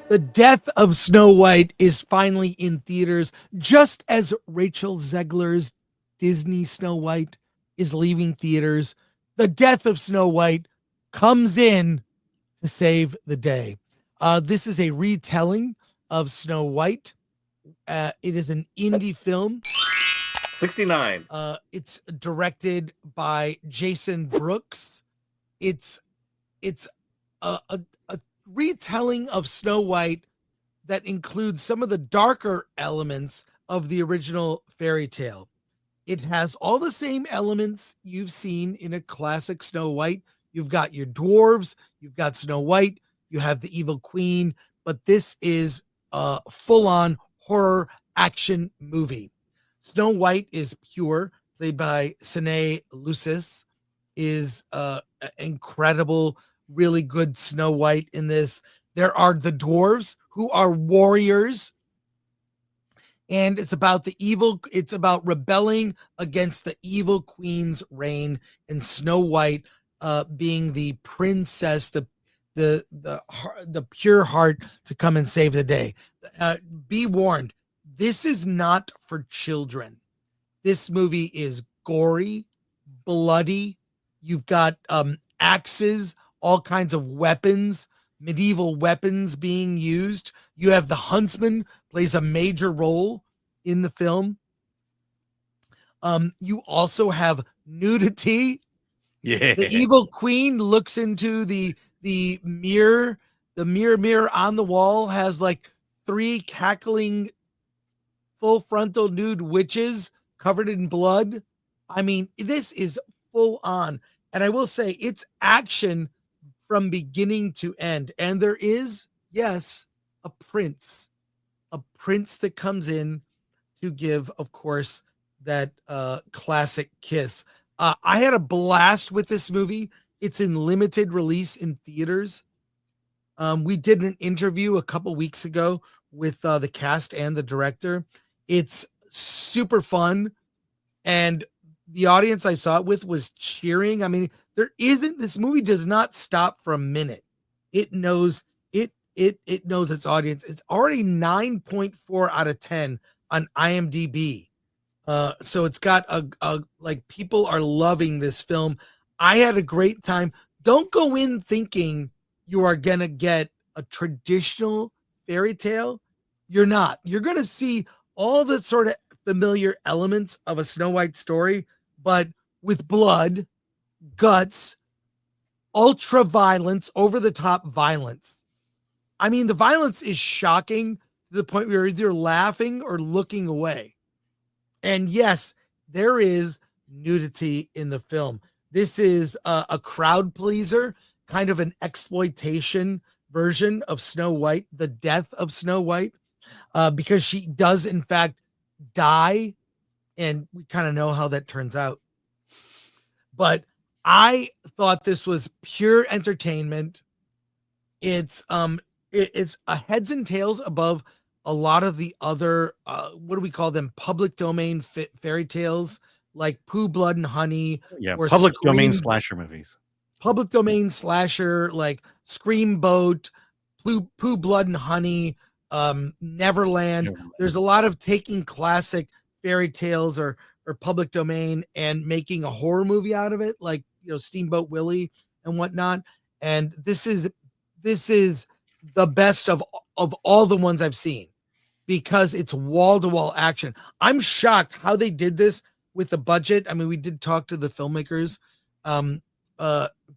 The death of Snow White is finally in theaters, just as Rachel Zegler's Disney Snow White is leaving theaters. The death of Snow White comes in to save the day. This is a retelling of Snow White. It is an indie film. 69. It's directed by Jason Brooks. It's a retelling of Snow White that includes some of the darker elements of the original fairy tale. It has all the same elements you've seen in a classic Snow White. You've got your dwarves, you've got Snow White, you have the evil queen, but this is a full-on horror action movie. Snow White is pure, played by Sine Lucis, is incredible, really good Snow White in this. There are the dwarves who are warriors, and it's about rebelling against the evil queen's reign, and Snow White being the princess, the pure heart to come and save the day. Be warned, this is not for children. This movie is gory, bloody. You've got axes, all kinds of weapons, medieval weapons being used. You have the huntsman plays a major role in the film. You also have nudity. Yeah. The evil queen looks into the mirror. The mirror on the wall has like 3 cackling full frontal nude witches covered in blood. I mean, this is full on. And I will say it's action from beginning to end. And there is, yes, a prince that comes in to give, of course, that classic kiss. I had a blast with this movie. It's in limited release in theaters. We did an interview a couple weeks ago with the cast and the director. It's super fun. And the audience I saw it with was cheering. I mean, this movie does not stop for a minute. It knows it knows its audience. It's already 9.4 out of 10 on IMDb. So it's got a like, people are loving this film. I had a great time. Don't go in thinking you are going to get a traditional fairy tale. You're not. You're going to see all the sort of familiar elements of a Snow White story, but with blood, guts, ultra violence, over the top violence. I mean, the violence is shocking to the point where you're either laughing or looking away. And yes, there is nudity in the film. This is a crowd pleaser, kind of an exploitation version of Snow White, the death of Snow White, because she does, in fact, die. And we kind of know how that turns out. But I thought this was pure entertainment. It's a heads and tails above a lot of the other what do we call them, public domain fairy tales like Pooh, Blood and Honey. Yeah, or public domain slasher movies. Public domain slasher like Screamboat, Pooh, Blood and Honey, Neverland. There's a lot of taking classic fairy tales or public domain and making a horror movie out of it, like, you know, Steamboat Willie and whatnot. And this is the best of all the ones I've seen, because it's wall-to-wall action. I'm shocked how they did this with the budget. I mean, we did talk to the filmmakers.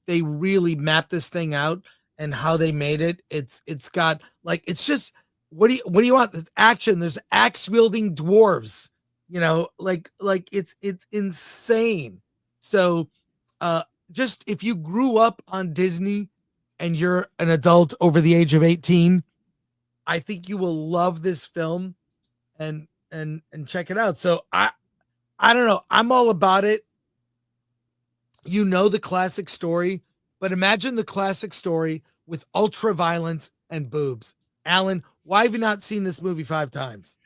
They really mapped this thing out and how they made it. It's got like, it's just, what do you want? It's action. There's axe wielding dwarves, you know, like it's insane. So just, if you grew up on Disney and you're an adult over the age of 18, I think you will love this film and check it out. So I don't know. I'm all about it. You know the classic story, but imagine the classic story with ultra violence and boobs. Alan, why have you not seen this movie 5 times?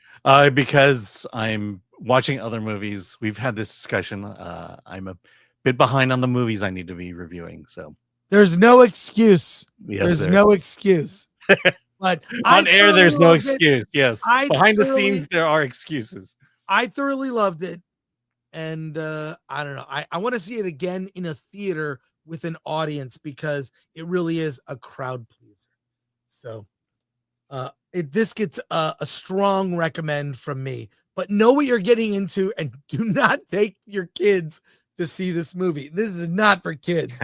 Because I'm watching other movies. We've had this discussion. I'm a bit behind on the movies I need to be reviewing. So there's no excuse. Yes, there's no excuse. But On air, there's no loved it. excuse. Yes. I Behind the thoroughly- scenes, there are excuses. I thoroughly loved it. And I don't know. I want to see it again in a theater with an audience because it really is a crowd pleaser. So this gets a strong recommend from me. But know what you're getting into and do not take your kids to see this movie. This is not for kids.